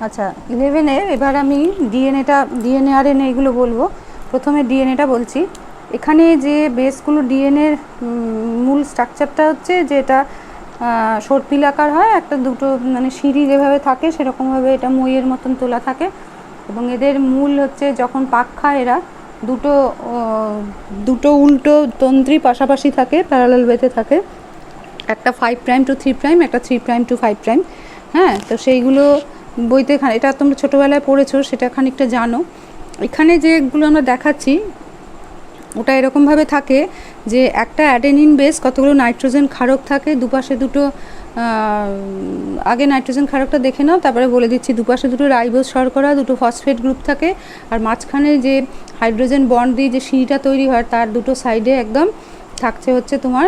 আচ্ছা, 11-এর এবার আমি ডিএনএ আরএনএ এগুলো বলবো। প্রথমে ডিএনএটা বলছি। এখানে যে বেসগুলো ডিএনএর মূল স্ট্রাকচারটা হচ্ছে যে এটা সর্পিলাকার হয়, একটা দুটো মানে সিঁড়ি যেভাবে থাকে সেরকমভাবে এটা মইয়ের মতন তোলা থাকে, এবং এদের মূল হচ্ছে যখন পাক খায় এরা দুটো উল্টো তন্ত্রী পাশাপাশি থাকে, প্যারালাল ওয়েতে থাকে, একটা 5' to 3', একটা 3' to 5'। হ্যাঁ, তো সেইগুলো বইতে এটা তোমরা ছোটোবেলায় পড়েছো, সেটা খানিকটা জানো। এখানে যেগুলো আমরা দেখাচ্ছি ওটা এরকমভাবে থাকে যে একটা অ্যাডেনিন বেস কতগুলো নাইট্রোজেন ক্ষারক থাকে, দুপাশে দুটো আগে নাইট্রোজেন ক্ষারকটা দেখে নাও, তারপরে বলে দিচ্ছি। দুপাশে দুটো রাইবোজ শর্করা, দুটো ফসফেট গ্রুপ থাকে, আর মাঝখানে যে হাইড্রোজেন বন্ড দিয়ে যে সিঁড়িটা তৈরি হয় তার দুটো সাইডে একদম থাকছে হচ্ছে তোমার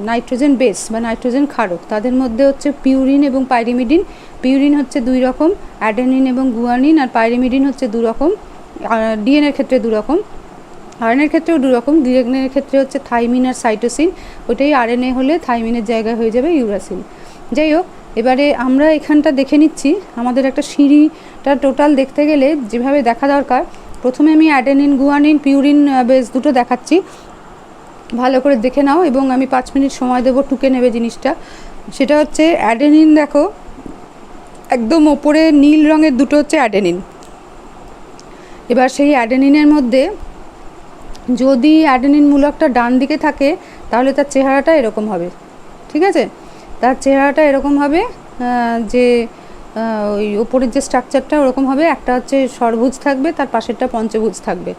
নাইট্রোজেন বেস বা নাইট্রোজেন ক্ষারক। তাদের মধ্যে হচ্ছে পিউরিন এবং পাইরিমিডিন। পিউরিন হচ্ছে 2 রকম, অ্যাডেনিন এবং গুয়ানিন, আর পাইরিমিডিন হচ্ছে 2 রকম। ডিএনএর ক্ষেত্রে 2 রকম, আরএনএর ক্ষেত্রেও 2 রকম। ডিএনএর ক্ষেত্রে হচ্ছে থাইমিন আর সাইটোসিন, ওটাই আরএনএ হলে থাইমিনের জায়গায় হয়ে যাবে ইউরাসিল। যাই হোক, এবারে আমরা এখানটা দেখে নিচ্ছি আমাদের একটা সিঁড়িটা টোটাল দেখতে গেলে যেভাবে দেখা দরকার। প্রথমে আমি অ্যাডেনিন, গুয়ানিন, পিউরিন বেস দুটো দেখাচ্ছি, ভালো করে দেখে নাও, এবং আমি 5 মিনিট সময় দেবো, টুকে নেবে জিনিসটা। সেটা হচ্ছে অ্যাডেনিন, দেখো একদম ওপরে নীল রঙের দুটো হচ্ছে অ্যাডেনিন। এবার সেই অ্যাডেনিনের মধ্যে যদি অ্যাডেনিন মূলকটা ডান দিকে থাকে তাহলে তার চেহারাটা এরকম হবে, ঠিক আছে? তার চেহারাটা এরকম হবে যে ওই ওপরের যে স্ট্রাকচারটা ওরকম হবে, একটা হচ্ছে ষড়ভুজ থাকবে, তার পাশেরটা পঞ্চভুজ থাকবে।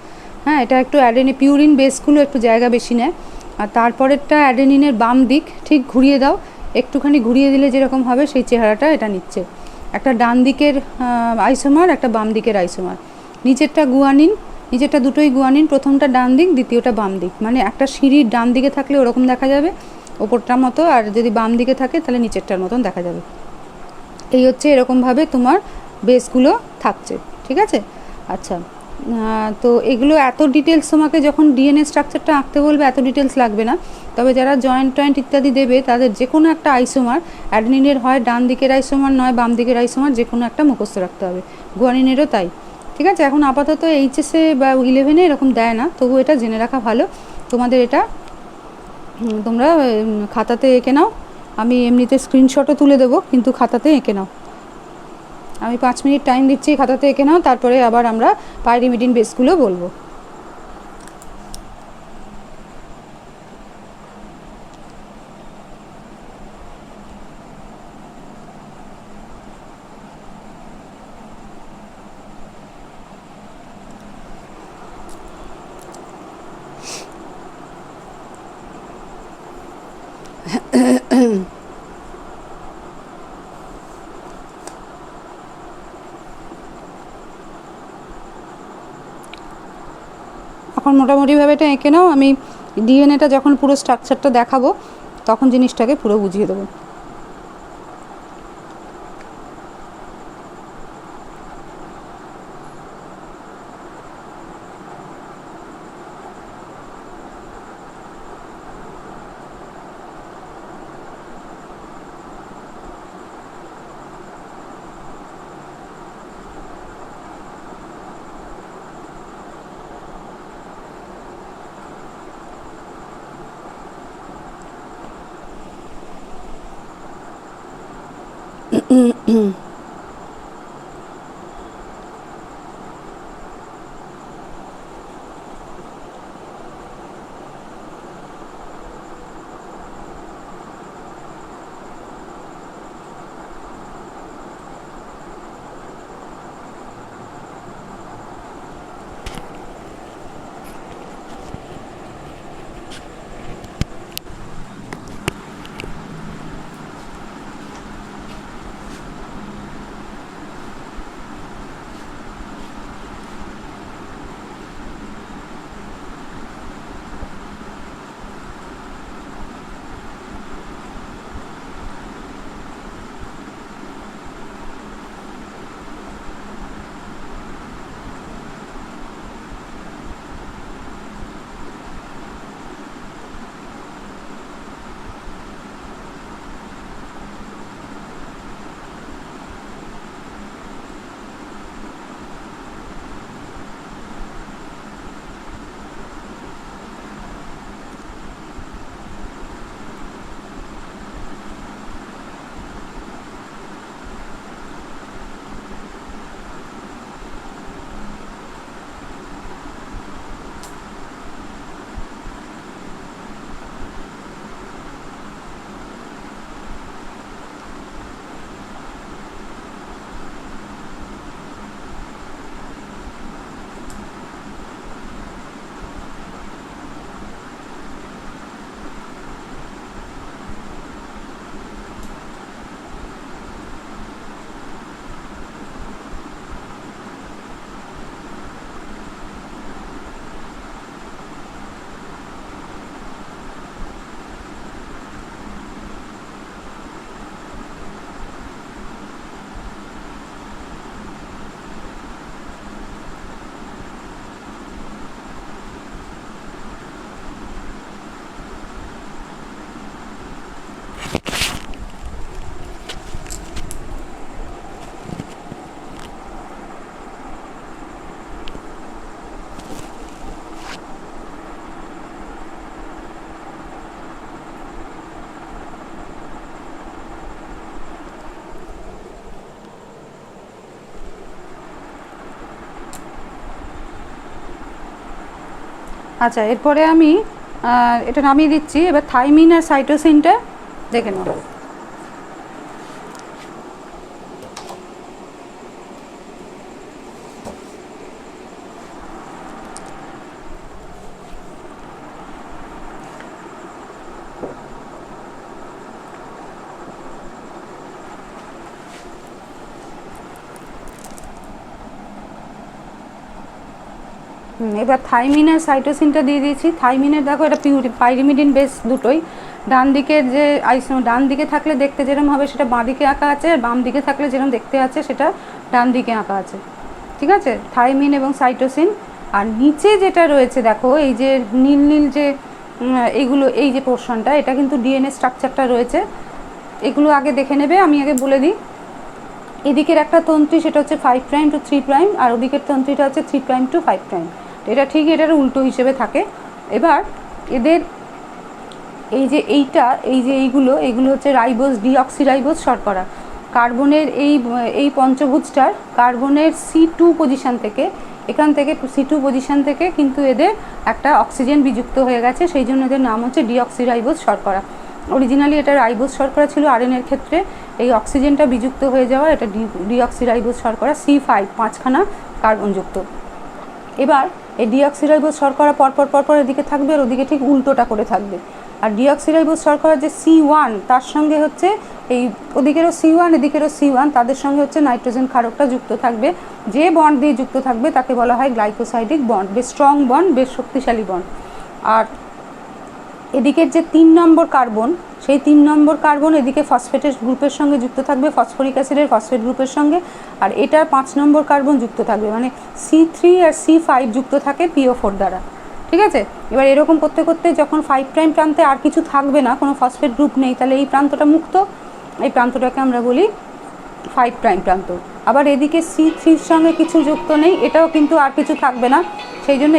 হ্যাঁ, এটা একটু পিউরিন বেসগুলো একটু জায়গা বেশি নেয়। আর তারপরেরটা অ্যাডেনিনের বাম দিক, ঠিক ঘুরিয়ে দাও, একটুখানি ঘুরিয়ে দিলে যেরকম হবে সেই চেহারাটা এটা নিচ্ছে। একটা ডান দিকের আইসোমার, একটা বাম দিকের আইসোমার। নিচেরটা গুয়ানিন, নিচেরটা দুটোই গুয়ানিন, প্রথমটা ডান দিক, দ্বিতীয়টা বাম দিক। মানে একটা সিঁড়ির ডান দিকে থাকলে ওরকম দেখা যাবে ওপরটার মতো, আর যদি বাম দিকে থাকে তাহলে নিচেরটার মতন দেখা যাবে। এই হচ্ছে এরকমভাবে তোমার বেসগুলো থাকছে, ঠিক আছে? আচ্ছা, তো এগুলো এত ডিটেলস তোমাকে যখন ডিএনএ স্ট্রাকচারটা আঁকতে বলবে এত ডিটেলস লাগবে না। তবে যারা জয়েন্ট ইত্যাদি দেবে তাদের যে কোনো একটা আইসোমার, অ্যাডেনিনের হয় ডান দিকের আইসোমার নয় বাম দিকের আইসোমার, যে কোনো একটা মুখস্থ রাখতে হবে। গুয়ানিনেরও তাই, ঠিক আছে? এখন আপাতত এইচএসে বা 11-এ এরকম দেয় না, তবু এটা জেনে রাখা ভালো তোমাদের। এটা তোমরা খাতাতে এঁকে নাও, আমি এমনিতে স্ক্রিনশটও তুলে দেবো, কিন্তু খাতাতে এঁকে নাও। আমি 5 মিনিট টাইম দিচ্ছি, খাতাতে এঁকে নাও, তারপরে আবার আমরা পাইরিমিডিন বেসগুলো বলবো। এখন মোটামুটিভাবে এটা এঁকে নাও, আমি ডিএনএটা যখন পুরো স্ট্রাকচারটা দেখাবো তখন জিনিসটাকে পুরো বুঝিয়ে দেবো। আচ্ছা, এরপরে আমি এটা নামিয়ে দিচ্ছি। এবার থাইমিন আর সাইটোসিনটা দেখে নেব। এবার থাইমিন আর সাইটোসিনটা দিয়ে দিয়েছি। থাইমিনের দেখো এটা পাইরিমিডিন বেস দুটোই। ডান দিকের যে ডান দিকে থাকলে দেখতে যেরকম হবে সেটা বাঁ দিকে আঁকা আছে, আর বাম দিকে থাকলে যেরকম দেখতে আছে সেটা ডান দিকে আঁকা আছে, ঠিক আছে? থাইমিন এবং সাইটোসিন। আর নিচে যেটা রয়েছে দেখো, এই যে নীল নীল যে এইগুলো, এই যে পোর্শনটা, এটা কিন্তু ডিএনএ স্ট্রাকচারটা রয়েছে। এগুলো আগে দেখে নেবে, আমি আগে বলে দিই। এদিকের একটা তন্ত্রী সেটা হচ্ছে 5 প্রাইম টু 3 প্রাইম, আর ওদিকের তন্ত্রীটা হচ্ছে 3 প্রাইম টু 5 প্রাইম। এটা ঠিক এটার উল্টো হিসেবে থাকে। এবার এদের এই যে এইগুলো হচ্ছে রাইবোজ, ডিঅক্সিরাইবোজ শর্করা। কার্বনের এই পঞ্চভুজটার কার্বনের C2 পজিশন থেকে, এখান থেকে C2 পজিশন থেকে কিন্তু এদের একটা অক্সিজেন বিযুক্ত হয়ে গেছে, সেই জন্য এদের নাম হচ্ছে ডিঅক্সিরাইবোজ শর্করা। অরিজিনালি এটা রাইবোজ শর্করা ছিল আরএনএর ক্ষেত্রে, এই অক্সিজেনটা বিযুক্ত হয়ে যাওয়া এটা ডিঅক্সিরাইবোজ শর্করা, C5 5খানা কার্বনযুক্ত। এবার এই ডিঅক্সিরাইবোজ শর্করা পরপর এদিকে থাকবে, আর ওদিকে ঠিক উল্টোটা করে থাকবে। আর ডিঅক্সিরাইবোজ শর্করা যে C1, তার সঙ্গে হচ্ছে এই ওদিকেরও C1 এদিকেরও C1, তাদের সঙ্গে হচ্ছে নাইট্রোজেন ক্ষারকটা যুক্ত থাকবে। যে বন্ড দিয়ে যুক্ত থাকবে তাকে বলা হয় গ্লাইকোসাইডিক বন্ড, বেশ স্ট্রং বন্ড, বেশ শক্তিশালী বন্ড। আর এদিকের যে 3 নম্বর কার্বন, সেই 3 নম্বর কার্বন এদিকে ফসফেটের গ্রুপের সঙ্গে যুক্ত থাকবে, ফসফরিক অ্যাসিডের ফসফেট গ্রুপের সঙ্গে। আর এটার 5 নম্বর কার্বন যুক্ত থাকবে, মানে C3 আর C5 যুক্ত থাকে PO4 দ্বারা, ঠিক আছে? এবার এরকম করতে করতে যখন 5 প্রাইম প্রান্তে আর কিছু থাকবে না, কোনো ফসফেট গ্রুপ নেই, তাহলে এই প্রান্তটা মুক্ত, এই প্রান্তটাকে আমরা বলি 5 প্রাইম প্রান্ত। আবার এদিকে C3-র সঙ্গে কিছু যুক্ত নেই, এটাও কিন্তু আর কিছু থাকবে না, সেই জন্য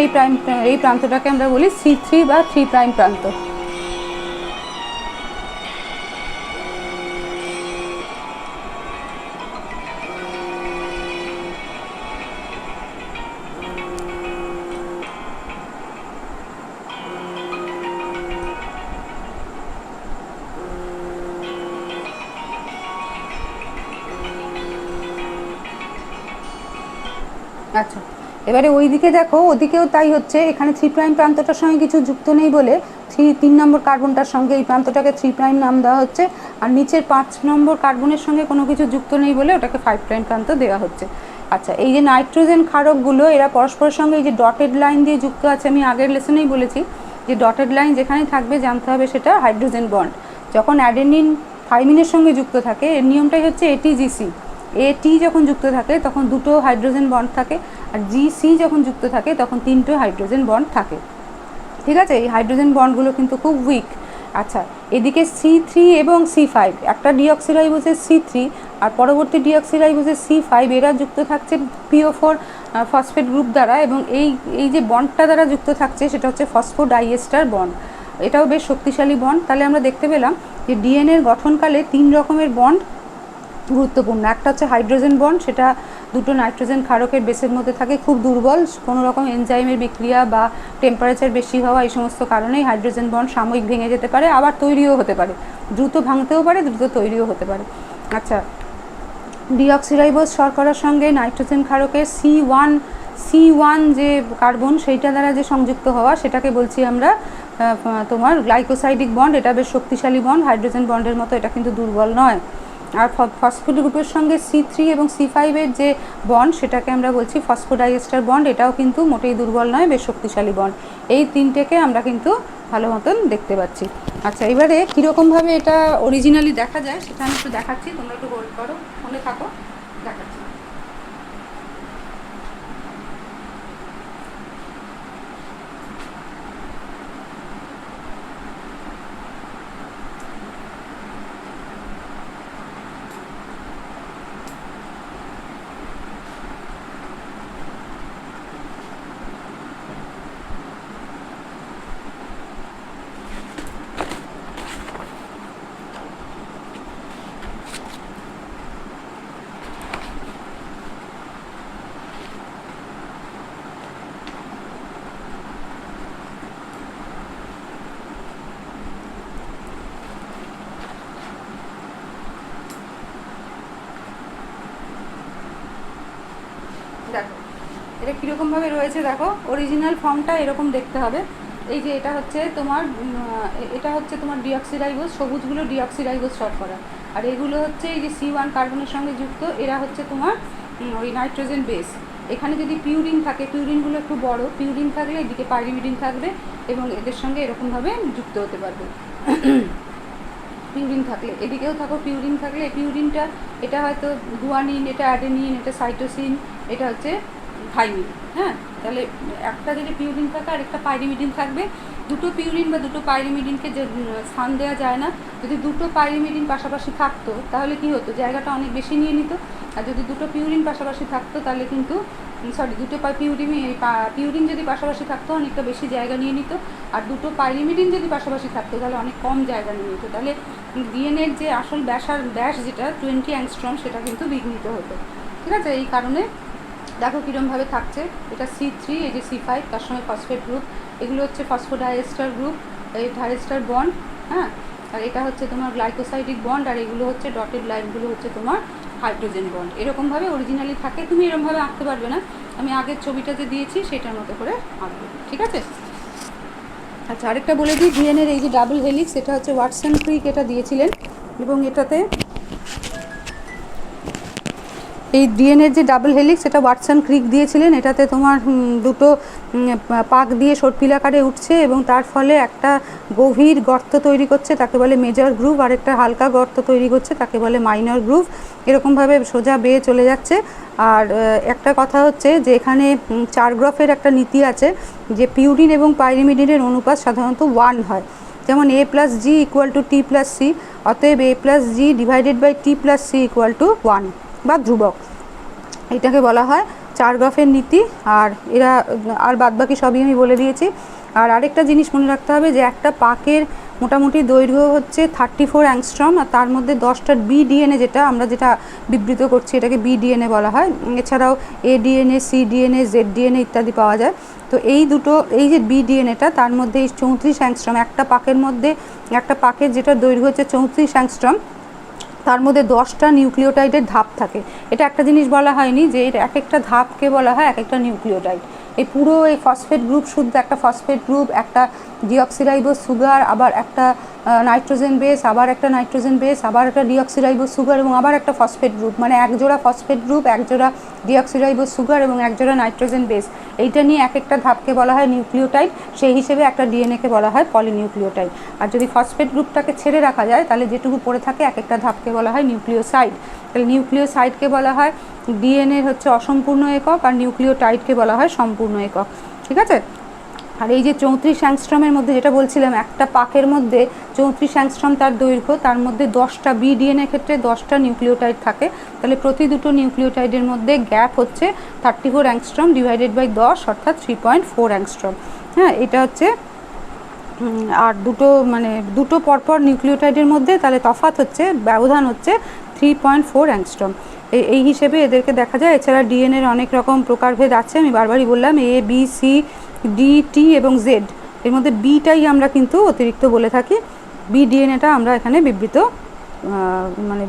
এই প্রান্তটাকে আমরা বলি C3 বা 3 প্রাইম প্রান্ত। আচ্ছা, এবারে ওইদিকে দেখো, ওদিকেও তাই হচ্ছে। এখানে 3 প্রাইম প্রান্তটার সঙ্গে কিছু যুক্ত নেই বলে 3 নম্বর কার্বনটার সঙ্গে এই প্রান্তটাকে 3 প্রাইম নাম দেওয়া হচ্ছে, আর নিচের 5 নম্বর কার্বনের সঙ্গে কোনো কিছু যুক্ত নেই বলে ওটাকে 5 প্রাইম প্রান্ত দেওয়া হচ্ছে। আচ্ছা, এই যে নাইট্রোজেন ক্ষারকগুলো এরা পরস্পরের সঙ্গে এই যে ডটেড লাইন দিয়ে যুক্ত আছে, আমি আগের লেসনেই বলেছি যে ডটেড লাইন যেখানেই থাকবে জানতে হবে সেটা হাইড্রোজেন বন্ড। যখন অ্যাডেনিন থাইমিনের সঙ্গে যুক্ত থাকে, এর নিয়মটাই হচ্ছে ATGC। AT যখন যুক্ত থাকে তখন 2টো হাইড্রোজেন বন্ড থাকে, আর GC যখন যুক্ত থাকে তখন 3টো হাইড্রোজেন বন্ড থাকে, ঠিক আছে? এই হাইড্রোজেন বন্ডগুলো কিন্তু খুব উইক। আচ্ছা, এদিকে C3 এবং C5, একটা ডিঅক্সিরাইবোজের C3 আর পরবর্তী ডিঅক্সিরাইবোজের C5, এরা যুক্ত থাকছে PO4 ফসফেট গ্রুপ দ্বারা, এবং এই যে বন্ডটা দ্বারা যুক্ত থাকছে সেটা হচ্ছে ফসফোডাইএস্টার বন্ড। এটাও বেশ শক্তিশালী বন্ড। তাহলে আমরা দেখতে পেলাম যে ডিএনএর গঠনকালে 3 রকমের বন্ড গুরুত্বপূর্ণ। একটা হচ্ছে হাইড্রোজেন বন্ড, সেটা 2টো নাইট্রোজেন ক্ষারকের বেসের মধ্যে থাকে, খুব দুর্বল, কোনো রকম এনজাইমের বিক্রিয়া বা টেম্পারেচার বেশি হওয়া এই সমস্ত কারণেই হাইড্রোজেন বন্ড সাময়িক ভেঙে যেতে পারে, আবার তৈরিও হতে পারে, দ্রুত ভাঙতেও পারে, দ্রুত তৈরিও হতে পারে। আচ্ছা, ডিঅক্সিরাইবোজ শর্করার সঙ্গে নাইট্রোজেন ক্ষারকের C1 যে কার্বন, সেইটা দ্বারা যে সংযুক্ত হওয়া, সেটাকে বলছি আমরা তোমার গ্লাইকোসাইডিক বন্ড। এটা বেশ শক্তিশালী বন্ড, হাইড্রোজেন বন্ডের মতো এটা কিন্তু দুর্বল নয়। আর ফসফেট গ্রুপের সঙ্গে C3 এবং C5-এর যে বন্ড, সেটাকে আমরা বলছি ফসফোডাইএস্টার বন্ড। এটাও কিন্তু মোটেই দুর্বল নয়, বেশ শক্তিশালী বন্ড। এই 3টেকে আমরা কিন্তু ভালো মতন দেখতে পাচ্ছি। আচ্ছা, এবারে কীরকমভাবে এটা অরিজিনালি দেখা যায় সেটা আমি একটু দেখাচ্ছি, তোমরা একটু হোল্ড করো, ফোনে থাকো, দেখাচ্ছি। দেখো এটা কীরকমভাবে রয়েছে, দেখো অরিজিনাল ফর্মটা এরকম দেখতে হবে। এই যে এটা হচ্ছে তোমার ডিঅক্সিরাইবোজ, সবুজগুলো ডিঅক্সিরাইবোজ শর্করা, আর এগুলো হচ্ছে এই যে C1 কার্বনের সঙ্গে যুক্ত, এরা হচ্ছে তোমার ওই নাইট্রোজেন বেস। এখানে যদি পিউরিন থাকে, পিউরিনগুলো একটু বড়, পিউরিন থাকলে এদিকে পাইরিমিডিন থাকবে এবং এদের সঙ্গে এরকমভাবে যুক্ত হতে পারবে। পিউরিন থাকলে এদিকেও থাকো, পিউরিন থাকলে এই পিউরিনটা এটা হয়তো গুয়ানিন, এটা অ্যাডেনিন, এটা সাইটোসিন, এটা হচ্ছে থাইমিন। হ্যাঁ, তাহলে একটা যদি পিউরিন থাকে আর একটা পাইরিমিডিন থাকবে। দুটো পিউরিন বা দুটো পাইরিমিডিনকে যে স্থান দেওয়া যায় না। যদি দুটো পাইরিমিডিন পাশাপাশি থাকতো তাহলে কি হতো, জায়গাটা অনেক বেশি নিয়ে নিত। আর যদি দুটো পিউরিন পাশাপাশি থাকতো তাহলে কিন্তু দুটো পিউরিন যদি পাশাপাশি থাকতো অনেকটা বেশি জায়গা নিয়ে নিত, আর দুটো পাইরিমিডিন যদি পাশাপাশি থাকতো তাহলে অনেক কম জায়গা নিয়ে নিত। তাহলে ডিএনএর যে আসল ব্যাস যেটা 20 অ্যাংস্ট্রম সেটা কিন্তু বিঘ্নিত হতো। ঠিক আছে, এই কারণে দেখো কীরমভাবে থাকছে। এটা C3, এই যে C5, তার সঙ্গে ফসফেট গ্রুপ, এগুলো হচ্ছে ফসফোডাইএস্টার গ্রুপ, এই ডাইএস্টার বন্ড। হ্যাঁ, আর এটা হচ্ছে তোমার গ্লাইকোসাইডিক বন্ড, আর এগুলো হচ্ছে ডটেড লাইনগুলো হচ্ছে তোমার হাইড্রোজেন বন্ড। এরকমভাবে অরিজিনালি থাকে। তুমি এরকমভাবে আঁকতে পারবে না, আমি আগের ছবিটা যে দিয়েছি সেটার মতো করে আঁকবো। ঠিক আছে, আচ্ছা আরেকটা বলে দিই, ডিএনএর এই যে ডাবল হেলিক্স, এটা হচ্ছে ওয়াটসন ক্রিক এটা দিয়েছিলেন, এবং এটাতে এই ডিএনএর যে ডাবল হেলিক্স এটা ওয়াটসন ক্রিক দিয়েছিলেন। এটাতে তোমার দুটো পাক দিয়ে সর্পিলাকারে উঠছে এবং তার ফলে একটা গভীর গর্ত তৈরি করছে, তাকে বলে মেজর গ্রুভ, আর একটা হালকা গর্ত তৈরি করছে, তাকে বলে মাইনর গ্রুভ। এরকমভাবে সোজা বেয়ে চলে যাচ্ছে। আর একটা কথা হচ্ছে যে এখানে চারগ্রফের একটা নীতি আছে যে পিউরিন এবং পাইরিমিডিনের অনুপাত সাধারণত 1 হয়। যেমন A+G = T+C, অতএব A+G / T+C = 1 বা ধ্রুবক। এটাকে বলা হয় চারগ্রফের নীতি। আর এরা আর বাদবাকি সবই আমি বলে দিয়েছি। আর আরেকটা জিনিস মনে রাখতে হবে যে একটা পাকের মোটামুটি দৈর্ঘ্য হচ্ছে 34 অ্যাংস্ট্রম, আর তার মধ্যে 10টা BDNA, যেটা বিবৃত করছি এটাকে BDNA বলা হয়। এছাড়াও ADNA, CDNA, ZDNA ইত্যাদি পাওয়া যায়। তো এই যে BDNAটা, তার মধ্যে এই 34 অ্যাংস্ট্রম, একটা পাকের যেটা দৈর্ঘ্য হচ্ছে 34 অ্যাংস্ট্রম, তার মধ্যে 10টা নিউক্লিওটাইডের ধাপ থাকে। এটা একটা জিনিস বলা হয়নি যে এর এক একটা ধাপকে বলা হয় এক একটা নিউক্লিওটাইড। এই পুরো এই ফসফেট গ্রুপ, শুদ্ধ একটা ফসফেট গ্রুপ, একটা ডিঅক্সিরাইবোজ সুগার, আবার একটা নাইট্রোজেন বেস, আবার একটা নাইট্রোজেন বেস, আবার একটা ডিঅক্সিরাইবোজ সুগার, এবং আবার একটা ফসফেট গ্রুপ, মানে এক জোড়া ফসফেট গ্রুপ, এক জোড়া ডিঅক্সিরাইবোজ সুগার এবং এক জোড়া নাইট্রোজেন বেস। এইটা নিয়ে এক একটা ধাপকে বলা হয় নিউক্লিওটাইড। সেই হিসেবে একটা ডিএনএকে বলা হয় পলিনিউক্লিওটাইড। আর যদি ফসফেট গ্রুপটাকে ছেড়ে রাখা যায় তাহলে যেটুকু পড়ে থাকে এক একটা ধাপকে বলা হয় নিউক্লিওসাইড। তাহলে নিউক্লিওসাইডকে বলা হয় ডিএনএর হচ্ছে অসম্পূর্ণ একক, আর নিউক্লিওটাইডকে বলা হয় সম্পূর্ণ একক। ঠিক আছে, আর এই যে 34 অ্যাংস্ট্রমের মধ্যে যেটা বলছিলাম, একটা পাকের মধ্যে 34 অ্যাংস্ট্রম তার দৈর্ঘ্য, তার মধ্যে 10টা BDNA ক্ষেত্রে 10টা নিউক্লিওটাইড থাকে। তাহলে প্রতি দুটো নিউক্লিওটাইডের মধ্যে গ্যাপ হচ্ছে 34 অ্যাংস্ট্রম / 10, অর্থাৎ 3.4 অ্যাংস্ট্রম। হ্যাঁ, এটা হচ্ছে আর দুটো পরপর নিউক্লিওটাইডের মধ্যে তাহলে তফাৎ হচ্ছে, ব্যবধান হচ্ছে 3.4 অ্যাংস্ট্রম। এই হিসেবে এদেরকে দেখা যায়। এছাড়া ডিএনএর অনেক রকম প্রকারভেদ আছে, আমি বারবারই বললাম A, B, C, D, T এবং Z। এর মধ্যে বিটাই আমরা কিন্তু অতিরিক্ত বলে থাকি। BDNAটা আমরা এখানে বিবৃত, মানে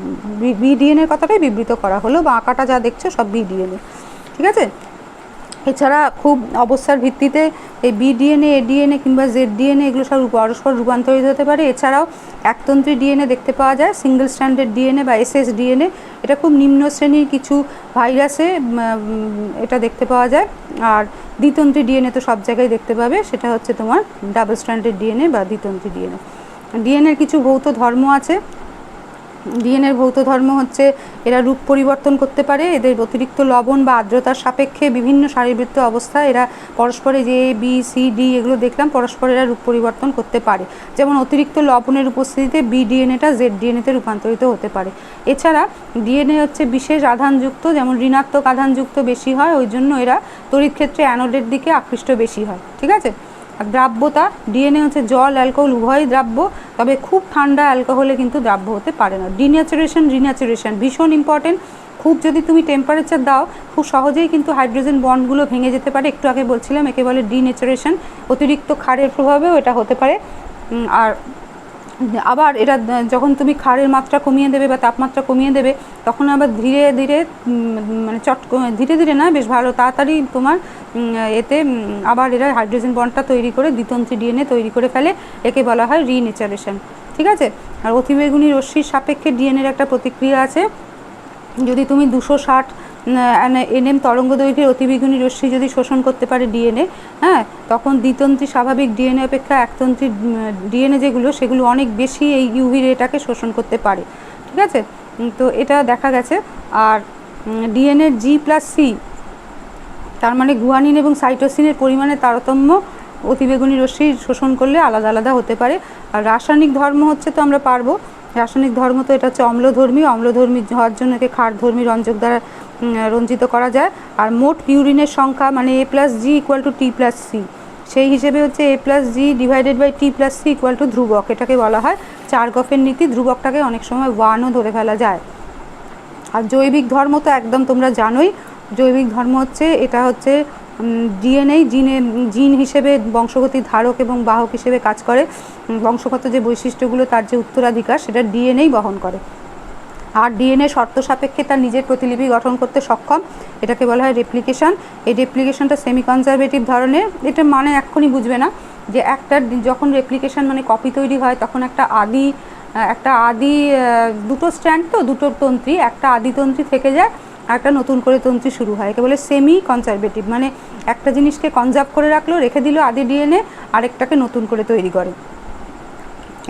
BDNA কথাটাই বিবৃত করা হলো, বা আঁকাটা যা দেখছো সব BDNA। ঠিক আছে, এছাড়া খুব অবস্থার ভিত্তিতে এই BDNA, ADNA কিংবা ZDNA এগুলো সব পরস্পর রূপান্তরিত হতে পারে। এছাড়াও একতন্ত্রী ডিএনএ দেখতে পাওয়া যায়, সিঙ্গেল স্ট্যান্ডার্ড ডিএনএ বা SSDNA। এটা খুব নিম্ন শ্রেণীর কিছু ভাইরাসে এটা দেখতে পাওয়া যায়। আর দ্বিতন্ত্রী ডিএনএ তো সব জায়গায় দেখতে পাবে, সেটা হচ্ছে তোমার ডাবল স্ট্যান্ডার্ড ডিএনএ বা দ্বিতন্ত্রী ডিএনএ। ডিএনএর কিছু ভৌত ধর্ম আছে। ডিএনএর ভৌত ধর্ম হচ্ছে এরা রূপ পরিবর্তন করতে পারে। এদের অতিরিক্ত লবণ বা আর্দ্রতার সাপেক্ষে বিভিন্ন শারীরবৃত্ত অবস্থা এরা পরস্পরে, যে A, B, C, D এগুলো দেখলাম, পরস্পর এরা রূপ পরিবর্তন করতে পারে। যেমন অতিরিক্ত লবণের উপস্থিতিতে BDNAটা ZDNAতে রূপান্তরিত হতে পারে। এছাড়া ডিএনএ হচ্ছে বিশেষ আধানযুক্ত, যেমন ঋণাত্মক আধানযুক্ত বেশি হয়, ওই জন্য এরা তড়িৎ ক্ষেত্রে অ্যানোডের দিকে আকৃষ্ট বেশি হয়। ঠিক আছে, আর দ্রাব্যতা, ডিএনএ হচ্ছে জল, অ্যালকোহল উভয়ই দ্রাব্য, তবে খুব ঠান্ডা অ্যালকোহলে কিন্তু দ্রাব্য হতে পারে না। রিন্যাচুরেশন ভীষণ ইম্পর্টেন্ট। খুব যদি তুমি টেম্পারেচার দাও খুব সহজেই কিন্তু হাইড্রোজেন বন্ডগুলো ভেঙে যেতে পারে। একটু আগে বলছিলাম একে বলে ডিন্যাচুরেশন। অতিরিক্ত ক্ষারের প্রভাবেও এটা হতে পারে। আর আবার এটা যখন তুমি ক্ষারের মাত্রা কমিয়ে দেবে বা তাপমাত্রা কমিয়ে দেবে, তখন আবার ধীরে ধীরে মানে ধীরে ধীরে না, বেশ ভালো তাড়াতাড়ি তোমার এতে আবার এরা হাইড্রোজেন বন্ডটা তৈরি করে দ্বিতন্ত্রী ডিএনএ তৈরি করে ফেলে। একে বলা হয় রিনেচারেশন। ঠিক আছে। আর অতিবেগুনি রশ্মির সাপেক্ষে ডিএনএর একটা প্রতিক্রিয়া আছে। যদি তুমি 260 NM তরঙ্গ দৈর্ঘ্যের অতিবেগুনি রশ্মি যদি শোষণ করতে পারে ডিএনএ, হ্যাঁ, তখন দ্বিতন্ত্রী স্বাভাবিক ডিএনএ অপেক্ষা একতন্ত্রী ডিএনএ যেগুলো, সেগুলো অনেক বেশি এই ইউভি রেটাকে শোষণ করতে পারে। ঠিক আছে। তো এটা দেখা গেছে। আর ডিএনএর G+C, তার মানে গুয়ানিন এবং সাইটোসিনের পরিমাণে তারতম্য অতিবেগুনি রশ্মি শোষণ করলে আলাদা আলাদা হতে পারে। আর রাসায়নিক ধর্ম হচ্ছে, তো আমরা পারবো রাসায়নিক ধর্ম, তো এটা হচ্ছে অম্লধর্মী। অম্লধর্মী হওয়ার জন্য একে ক্ষারধর্মী রঞ্জক দ্বারা রঞ্জিত করা যায়। আর মোট পিউরিনের সংখ্যা মানে A+G = T+C, সেই হিসেবে হচ্ছে A+G / T+C = ধ্রুবক। এটাকে বলা হয় চারগফের নীতি। ধ্রুবকটাকে অনেক সময় 1ও ধরে ফেলা যায়। আর জৈবিক ধর্ম তো একদম তোমরা জানোই। জৈবিক ধর্ম হচ্ছে, এটা হচ্ছে ডিএনএ জিন হিসেবে বংশগতির ধারক এবং বাহক হিসেবে কাজ করে। বংশগত যে বৈশিষ্ট্যগুলো, তার যে উত্তরাধিকার, সেটা ডিএনএই বহন করে। আর ডিএনএ শর্ত সাপেক্ষে তার নিজের প্রতিলিপি গঠন করতে সক্ষম। এটাকে বলা হয় রেপ্লিকেশন। এই রেপ্লিকেশনটা সেমি কনজারভেটিভ ধরনের। এটা মানে এক্ষুনি বুঝবে না যে একটা যখন রেপ্লিকেশন মানে কপি তৈরি হয়, তখন একটা আদি দুটো স্ট্র্যান্ড, তো দুটো তন্ত্রী, একটা আদি তন্ত্রী থেকে যায়, একটা নতুন করে তন্ত্রী শুরু হয়। একে বলে সেমি কনজারভেটিভ, মানে একটা জিনিসকে কনজার্ভ করে রাখলো, রেখে দিল আদি ডিএনএ, আরেকটাকে নতুন করে তৈরি করে।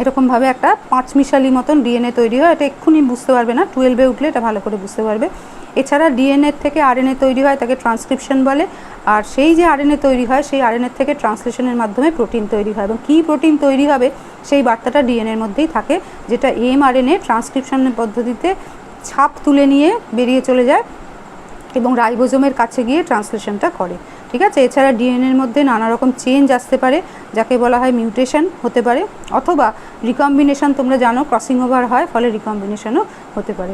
এরকমভাবে একটা 5 মিশালি মতন ডিএনএ তৈরি হয়। এটা এক্ষুনি বুঝতে পারবে না, 12-এ উঠলে এটা ভালো করে বুঝতে পারবে। এছাড়া ডিএনএ থেকে আরএনএ তৈরি হয়, তাকে ট্রান্সক্রিপশন বলে। আর সেই যে আরএনএ তৈরি হয়, সেই আরএনএ থেকে ট্রান্সলেশনের মাধ্যমে প্রোটিন তৈরি হয়, এবং কী প্রোটিন তৈরি হবে সেই বার্তাটা ডিএনএর মধ্যেই থাকে, যেটা mRNA ট্রান্সক্রিপশনের পদ্ধতিতে ছাপ তুলে নিয়ে বেরিয়ে চলে যায় এবং রাইবোজোমের কাছে গিয়ে ট্রান্সলেশনটা করে। ঠিক আছে। এছাড়া ডিএনএর মধ্যে নানা রকম চেঞ্জ আসতে পারে, যাকে বলা হয় মিউটেশন হতে পারে, অথবা রিকম্বিনেশন। তোমরা জানো ক্রসিং ওভার হয়, ফলে রিকম্বিনেশনও হতে পারে।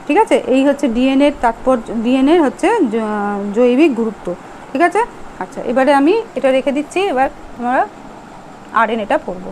ঠিক আছে। এই হচ্ছে ডিএনএর তাৎপর্য, ডিএনএর হচ্ছে জৈবিক গুরুত্ব। ঠিক আছে। আচ্ছা, এবারে আমি এটা রেখে দিচ্ছি, এবার আমরা আরএনএটা পড়বো।